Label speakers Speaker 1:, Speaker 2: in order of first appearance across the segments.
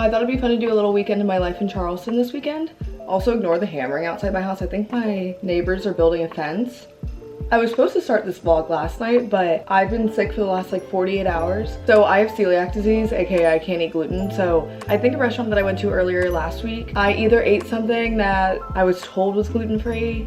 Speaker 1: I thought it'd be fun to do a little weekend in my life in Charleston this weekend. Also ignore the hammering outside my house. I think my neighbors are building a fence. I was supposed to start this vlog last night, but I've been sick for the last like 48 hours. So I have celiac disease, aka I can't eat gluten. So I think a restaurant that I went to earlier last week, I either ate something that I was told was gluten-free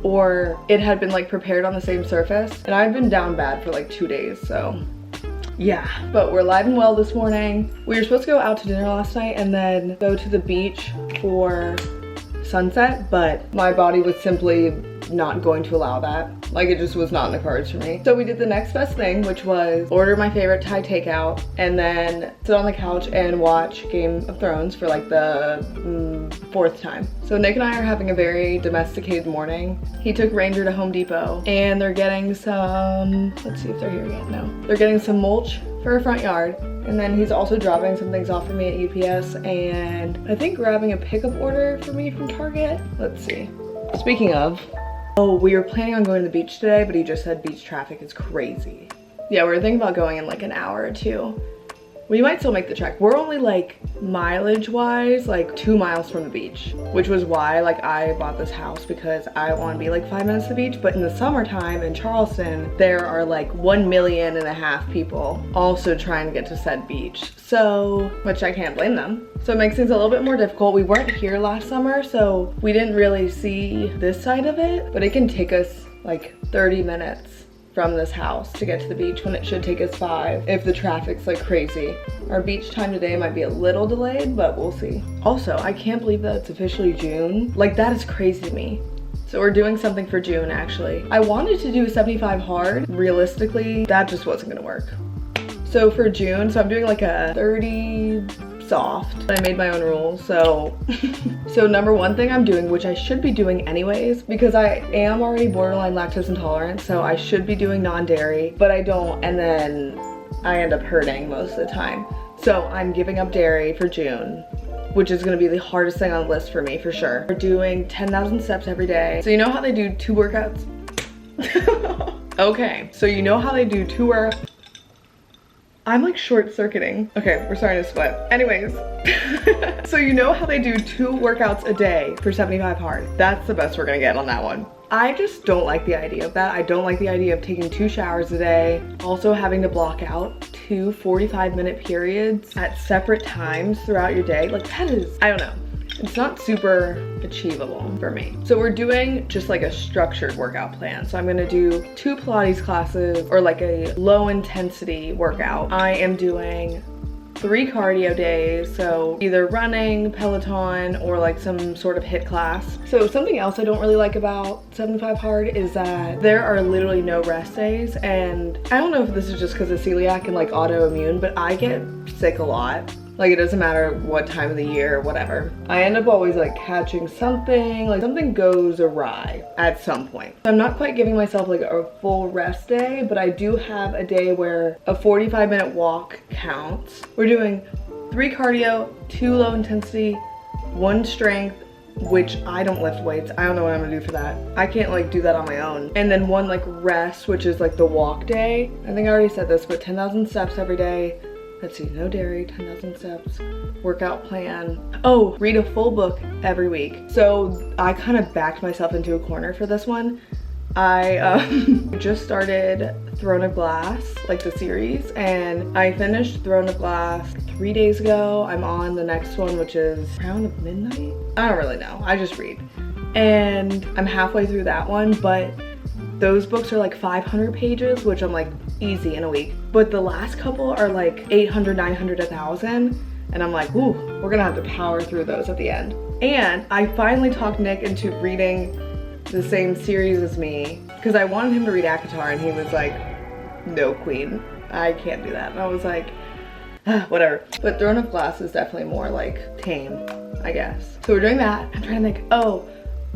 Speaker 1: or it had been like prepared on the same surface. And I've been down bad for like 2 days, so yeah. But we're alive and well this morning. We were supposed to go out to dinner last night and then go to the beach for sunset, but my body was simply not going to allow that. Like, it just was not in the cards for me. So we did the next best thing, which was order my favorite Thai takeout and then sit on the couch and watch Game of Thrones for like the 4th time. So Nick and I are having a very domesticated morning. He took Ranger to Home Depot and they're getting some, let's see if they're here yet. No, they're getting some mulch for our front yard. And then he's also dropping some things off for me at UPS and I think grabbing a pickup order for me from Target. Let's see. Speaking of, oh, we were planning on going to the beach today, but he just said beach traffic is crazy. Yeah, we were thinking about going in like an hour or 2. We might still make the trek. We're only like mileage wise, like 2 miles from the beach, which was why like I bought this house because I want to be like 5 minutes to the beach. But in the summertime in Charleston, there are like 1.5 million people also trying to get to said beach. So, which I can't blame them. So it makes things a little bit more difficult. We weren't here last summer, so we didn't really see this side of it, but it can take us like 30 minutes from this house to get to the beach when it should take us 5 if the traffic's like crazy. Our beach time today might be a little delayed, but we'll see. Also, I can't believe that it's officially June. Like, that is crazy to me. So we're doing something for June actually. I wanted to do 75 hard. Realistically, that just wasn't gonna work. So for June, so I'm doing like a 30 soft. I made my own rules, so so number 1 thing I'm doing, which I should be doing anyways because I am already borderline lactose intolerant, so I should be doing non-dairy, but I don't, and then I end up hurting most of the time. So I'm giving up dairy for June, which is gonna be the hardest thing on the list for me for sure. We're doing 10,000 steps every day. So you know how they do 2 workouts? Okay, so you know how they do 2 workouts? I'm like short-circuiting. Okay, we're starting to sweat. Anyways, so you know how they do 2 workouts a day for 75 hard. That's the best we're gonna get on that one. I just don't like the idea of that. I don't like the idea of taking 2 showers a day. Also having to block out 2 45-minute periods at separate times throughout your day. Like, that is, I don't know. It's not super achievable for me. So we're doing just like a structured workout plan. So I'm gonna do 2 Pilates classes or like a low intensity workout. I am doing 3 cardio days, so either running, Peloton, or like some sort of HIIT class. So something else I don't really like about 75 hard is that there are literally no rest days, and I don't know if this is just because of celiac and like autoimmune, but I get sick a lot. Like, it doesn't matter what time of the year or whatever. I end up always like catching something, like something goes awry at some point. I'm not quite giving myself like a full rest day, but I do have a day where a 45-minute walk counts. We're doing 3 cardio, 2 low intensity, 1 strength, which I don't lift weights. I don't know what I'm gonna do for that. I can't like do that on my own. And then 1 like rest, which is like the walk day. I think I already said this, but 10,000 steps every day. Let's see, no dairy, 10,000 steps, workout plan. Oh, read a full book every week. So I kind of backed myself into a corner for this one. I just started Throne of Glass, like the series, and I finished Throne of Glass 3 days ago. I'm on the next one, which is Crown of Midnight? I don't really know, I just read. And I'm halfway through that one, but those books are like 500 pages, which I'm like easy in a week. But the last couple are like 800, 900, 1,000. And I'm like, ooh, we're gonna have to power through those at the end. And I finally talked Nick into reading the same series as me because I wanted him to read ACOTAR and he was like, no queen, I can't do that. And I was like, whatever. But Throne of Glass is definitely more like tame, I guess. So we're doing that. I'm trying to think, oh,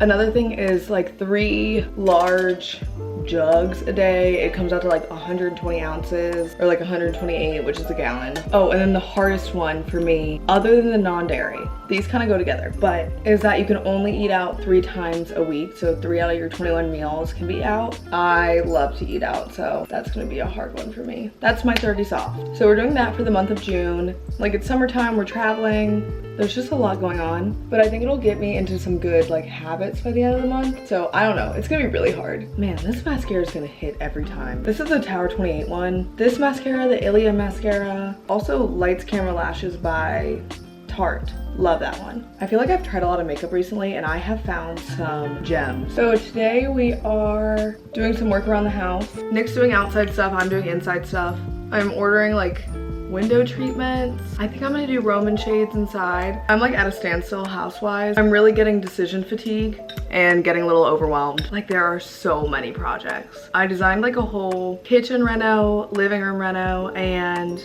Speaker 1: Another thing is like 3 large jugs a day. It comes out to like 120 ounces or like 128, which is a gallon. Oh, and then the hardest one for me, other than the non-dairy, these kind of go together, but is that you can only eat out 3 times a week. So 3 out of your 21 meals can be out. I love to eat out, so that's gonna be a hard one for me. That's my 30 soft. So we're doing that for the month of June. Like it's summertime, we're traveling. There's just a lot going on, but I think it'll get me into some good like habits by the end of the month. So I don't know, it's gonna be really hard. Man, this mascara is gonna hit every time. This is the Tower 28 one. This mascara, the Ilia mascara. Also Lights Camera Lashes by Tarte. Love that one. I feel like I've tried a lot of makeup recently and I have found some gems. So today we are doing some work around the house. Nick's doing outside stuff, I'm doing inside stuff. I'm ordering like window treatments. I think I'm gonna do Roman shades inside. I'm like at a standstill house-wise. I'm really getting decision fatigue and getting a little overwhelmed. Like there are so many projects. I designed like a whole kitchen reno, living room reno, and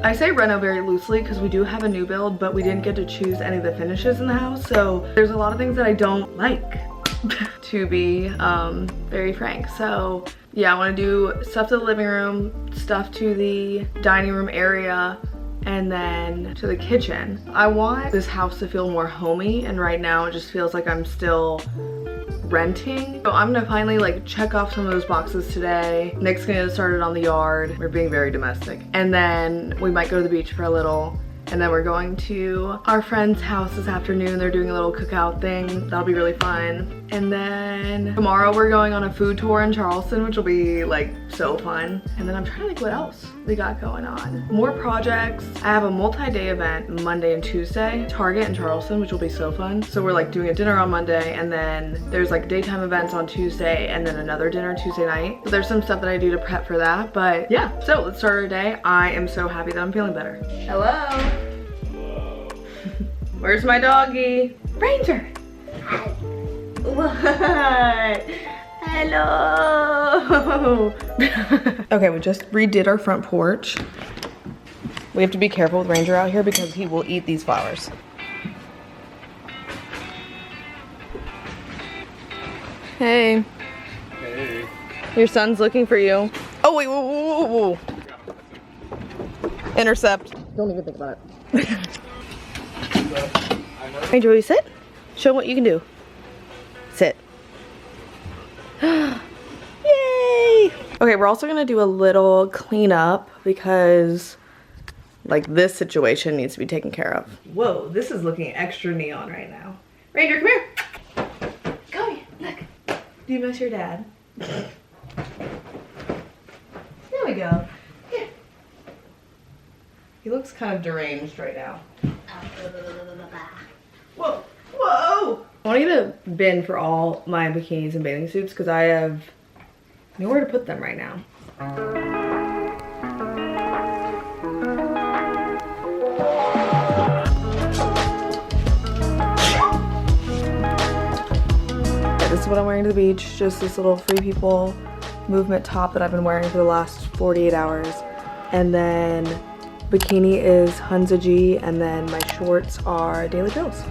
Speaker 1: I say reno very loosely because we do have a new build, but we didn't get to choose any of the finishes in the house. So there's a lot of things that I don't like, to be very frank. So yeah, I want to do stuff to the living room, stuff to the dining room area, and then to the kitchen. I want this house to feel more homey, and right now it just feels like I'm still renting. So I'm gonna finally like check off some of those boxes today. Nick's gonna get started on the yard. We're being very domestic. And then we might go to the beach for a little. And then we're going to our friend's house this afternoon. They're doing a little cookout thing. That'll be really fun. And then tomorrow we're going on a food tour in Charleston, which will be like so fun. And then I'm trying to think what else we got going on. More projects. I have a multi-day event Monday and Tuesday, Target in Charleston, which will be so fun. So we're like doing a dinner on Monday, and then there's like daytime events on Tuesday, and then another dinner Tuesday night. So there's some stuff that I do to prep for that, but yeah. So let's start our day. I am so happy that I'm feeling better. Hello. Where's my doggy? Ranger. What? Hello. Okay, we just redid our front porch. We have to be careful with Ranger out here because he will eat these flowers. Hey.
Speaker 2: Hey.
Speaker 1: Your son's looking for you. Oh wait, whoa, whoa, whoa, whoa. Intercept. Don't even think about it. Ranger, will you sit? Show him what you can do. Sit. Yay! Okay, we're also gonna do a little cleanup because like this situation needs to be taken care of. Whoa, this is looking extra neon right now. Ranger, come here. Come here, look. Do you miss your dad? There we go. Here. He looks kind of deranged right now. Whoa, whoa! I want to get a bin for all my bikinis and bathing suits because I have nowhere to put them right now. Okay, this is what I'm wearing to the beach. Just this little Free People movement top that I've been wearing for the last 48 hours. And then bikini is Hunza G, and then my shorts are Daily Pills.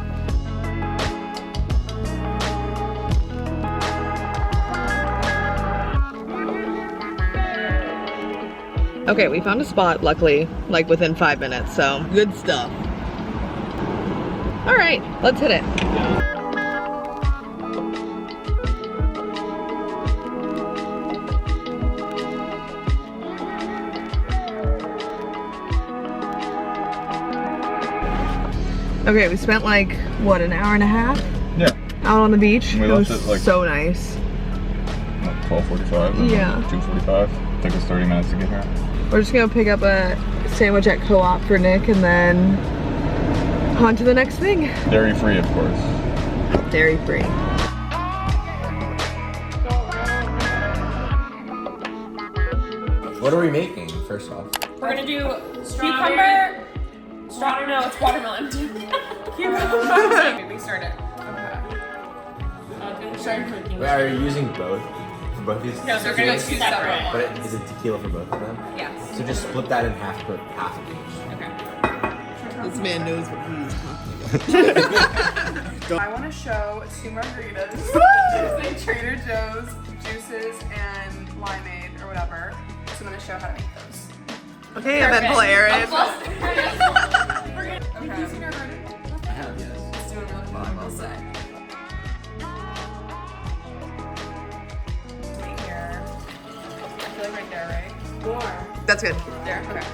Speaker 1: Okay, we found a spot, luckily, like within 5 minutes, so good stuff. All right, let's hit it. Okay, we spent like, what, an hour and a half?
Speaker 2: Yeah.
Speaker 1: Out on the beach.
Speaker 2: We left it like
Speaker 1: so nice.
Speaker 2: 12:45.
Speaker 1: Yeah.
Speaker 2: 2:45. Took us 30 minutes to get here.
Speaker 1: We're just gonna pick up a sandwich at Co-op for Nick and then on to the next thing.
Speaker 2: Dairy free, of course.
Speaker 1: Dairy free.
Speaker 3: What are we making, first off?
Speaker 4: We're gonna do cucumber. Strawberry? No, it's watermelon. Cucumber. We started. Okay.
Speaker 3: Wait, are you using both? For both these?
Speaker 4: No, they're gonna go two separate.
Speaker 3: But is it tequila for both of them?
Speaker 4: Yes.
Speaker 3: So just split that in half, put half of each.
Speaker 4: Okay.
Speaker 1: This man knows what he's talking about.
Speaker 4: I want to show 2 margaritas, like Trader Joe's, juices, and limeade or whatever. So I'm going to show how to make those.
Speaker 1: Okay, eventful Erin.
Speaker 4: Okay. Using your garden?
Speaker 3: I have, yes.
Speaker 4: It's doing really well, I will say. Right here. I feel like right there, right? More.
Speaker 1: That's good.
Speaker 4: There, okay.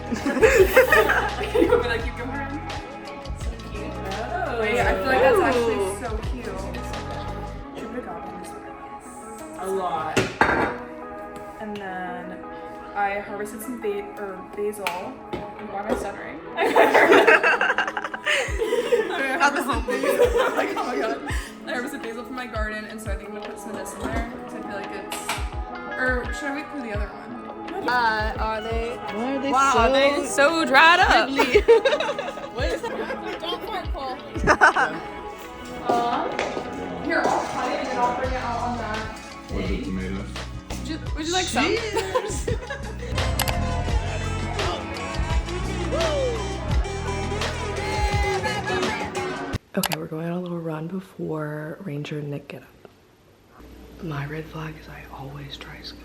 Speaker 4: You want me to like keep going around? So cute. Oh. Wait, I feel like that's actually so cute. Should we go on this one? A lot. And then I harvested some basil. Why am I stuttering?
Speaker 1: Not the home basil.
Speaker 4: Like, oh my god. I harvested basil from my garden, and so I think I'm gonna put some of this in there because I feel like it's. Or should I wait for the other one?
Speaker 1: Are they? Why are they
Speaker 4: Wow,
Speaker 1: so?
Speaker 4: they so dried up.
Speaker 1: What is
Speaker 4: Don't fart, Cole. Here, I'll cut it and I'll bring it out on that.
Speaker 2: What is it, tomatoes?
Speaker 4: Would you like some?
Speaker 1: Okay, we're going on a little run before Ranger and Nick get up. My red flag is I always try scoop.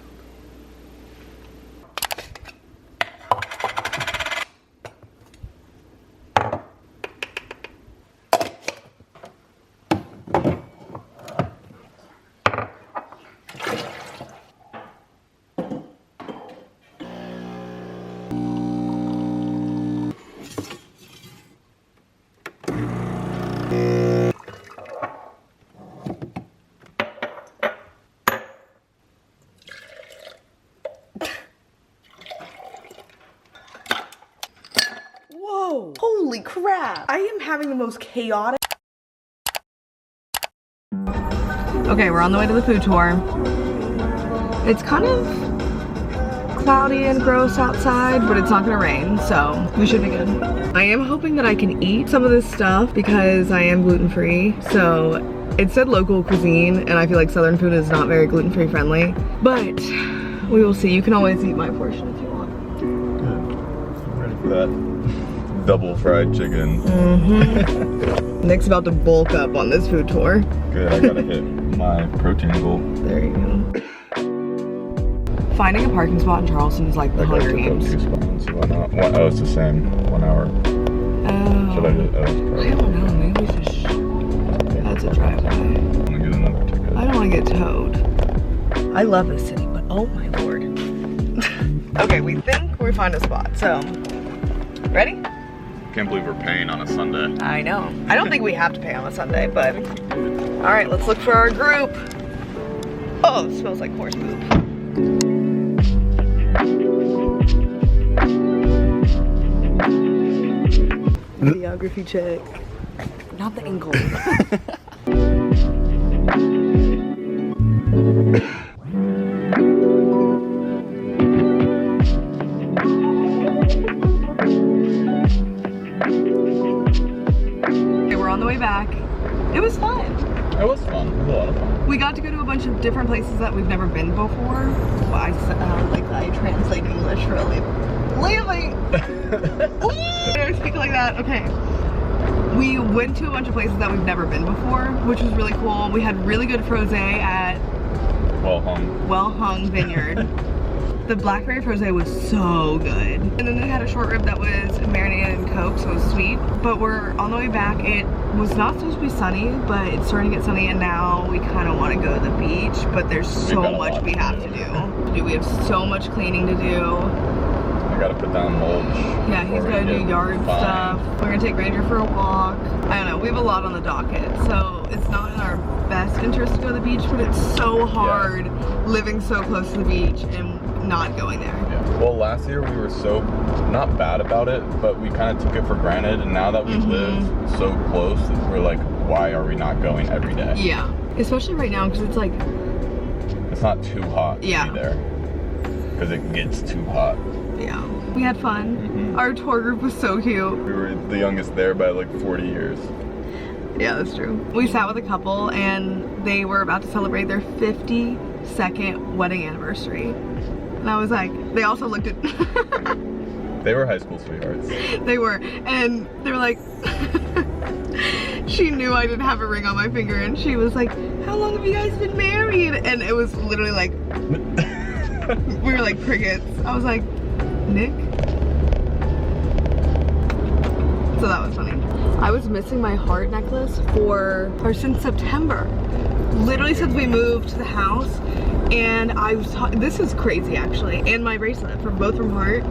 Speaker 1: Whoa, holy crap. I am having the most chaotic. Okay, we're on the way to the food tour. It's kind of cloudy and gross outside, but it's not gonna rain, so we should be good. I am hoping that I can eat some of this stuff because I am gluten-free, so it said local cuisine, and I feel like Southern food is not very gluten-free friendly, but we will see. You can always eat my portion if you want.
Speaker 2: Good. I'm ready for that. Double fried chicken.
Speaker 1: Nick's about to bulk up on this food tour.
Speaker 2: Good, I gotta hit my protein goal.
Speaker 1: There you go. Finding a parking spot in Charleston is like the Hunger Games.
Speaker 2: Why not? Oh, it's the same. 1 hour. Should I just? Oh, it's
Speaker 1: I
Speaker 2: probably.
Speaker 1: don't know, maybe we should. That's a driveway.
Speaker 2: I'm gonna get another ticket.
Speaker 1: I don't want to get towed. I love this city, but oh my lord. Okay, we think we found a spot, so. Ready?
Speaker 2: Can't believe we're paying on a Sunday.
Speaker 1: I know. I don't think we have to pay on a Sunday, but. Alright, let's look for our group. Oh, it smells like horse poop. Videography check. Not the ankle. Okay, we're on the way back. It was fun.
Speaker 2: It was fun. It was a lot of fun.
Speaker 1: We got to go to a bunch of different places that we've never been before. Well, I translate English really. I speak like that. Okay. We went to a bunch of places that we've never been before, which was really cool. We had really good frosé at Well Hung Vineyard. The blackberry frosé was so good. And then they had a short rib that was marinated in Coke, so it was sweet. But we're on the way back. It was not supposed to be sunny, but it's starting to get sunny, and now we kind of want to go to the beach, but there's so much we have to do. We have so much cleaning to do.
Speaker 2: I gotta put down mulch.
Speaker 1: Yeah, he's gotta do yard stuff. We're gonna take Ranger for a walk. I don't know, we have a lot on the docket, so it's not in our best interest to go to the beach, but it's so hard living so close to the beach and not going there.
Speaker 2: Yeah. Well, last year we were so not bad about it, but we kind of took it for granted, and now that we live so close, we're like, why are we not going every day?
Speaker 1: Yeah, especially right now because it's like
Speaker 2: it's not too hot to be there because it gets too hot.
Speaker 1: Yeah, we had fun. Our tour group was so cute.
Speaker 2: We were the youngest there by like 40 years.
Speaker 1: Yeah, that's true. We sat with a couple and they were about to celebrate their 52nd wedding anniversary. And I was like, they also looked at,
Speaker 2: They were high school sweethearts.
Speaker 1: They were, and they were like, she knew I didn't have a ring on my finger, and she was like, how long have you guys been married? And it was literally like, we were like crickets. I was like, Nick? So that was funny. I was missing my heart necklace since September. Literally since we moved to the house. And I was this is crazy actually. And my bracelet both from Heart.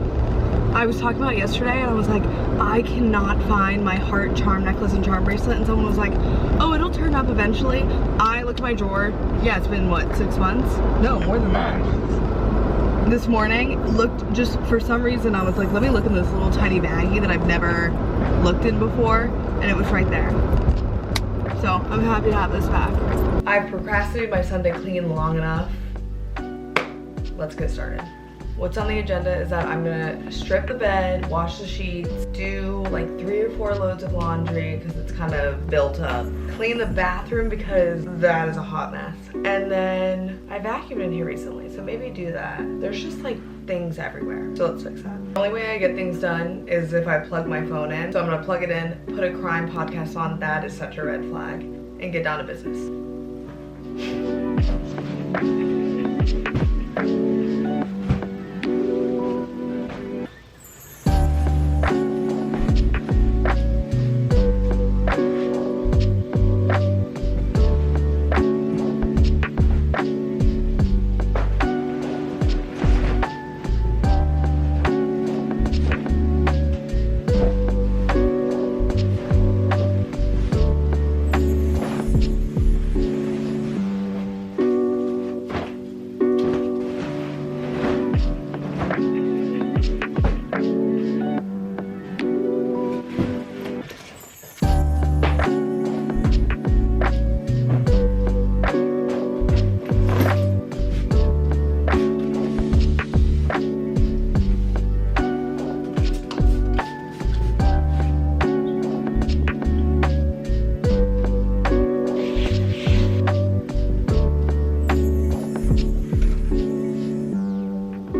Speaker 1: I was talking about it yesterday and I was like, I cannot find my Heart charm necklace and charm bracelet. And someone was like, oh, it'll turn up eventually. I looked at my drawer. Yeah, it's been what, 6 months? No, more than that. This morning, looked just for some reason, I was like, let me look in this little tiny baggie that I've never looked in before. And it was right there. So I'm happy to have this back. I've procrastinated my Sunday clean long enough. Let's get started. What's on the agenda is that I'm gonna strip the bed, wash the sheets, do like 3 or 4 loads of laundry because it's kind of built up, clean the bathroom because that is a hot mess, and then I vacuumed in here recently, so maybe do that. There's just like things everywhere, so let's fix that. The only way I get things done is if I plug my phone in, so I'm gonna plug it in, put a crime podcast on. That is such a red flag, and get down to business.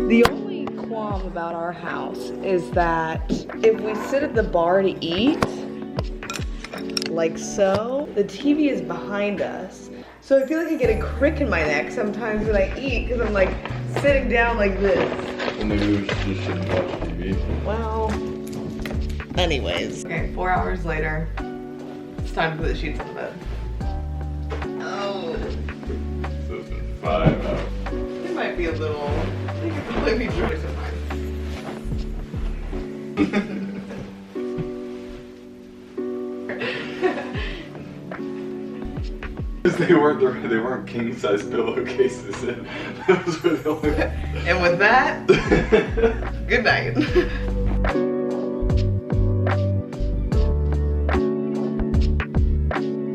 Speaker 1: The only qualm about our house is that if we sit at the bar to eat, like so, the TV is behind us. So I feel like I get a crick in my neck sometimes when I eat because I'm like sitting down like this.
Speaker 2: Well, maybe we just shouldn't watch TV.
Speaker 1: Well, anyways. Okay, 4 hours later, it's time to put the sheets on the bed. Oh.
Speaker 2: So it's been 5 hours.
Speaker 1: It might be a little, it might be dry sometimes.
Speaker 2: They weren't king size pillowcases. Those were the only.
Speaker 1: And with that, good night.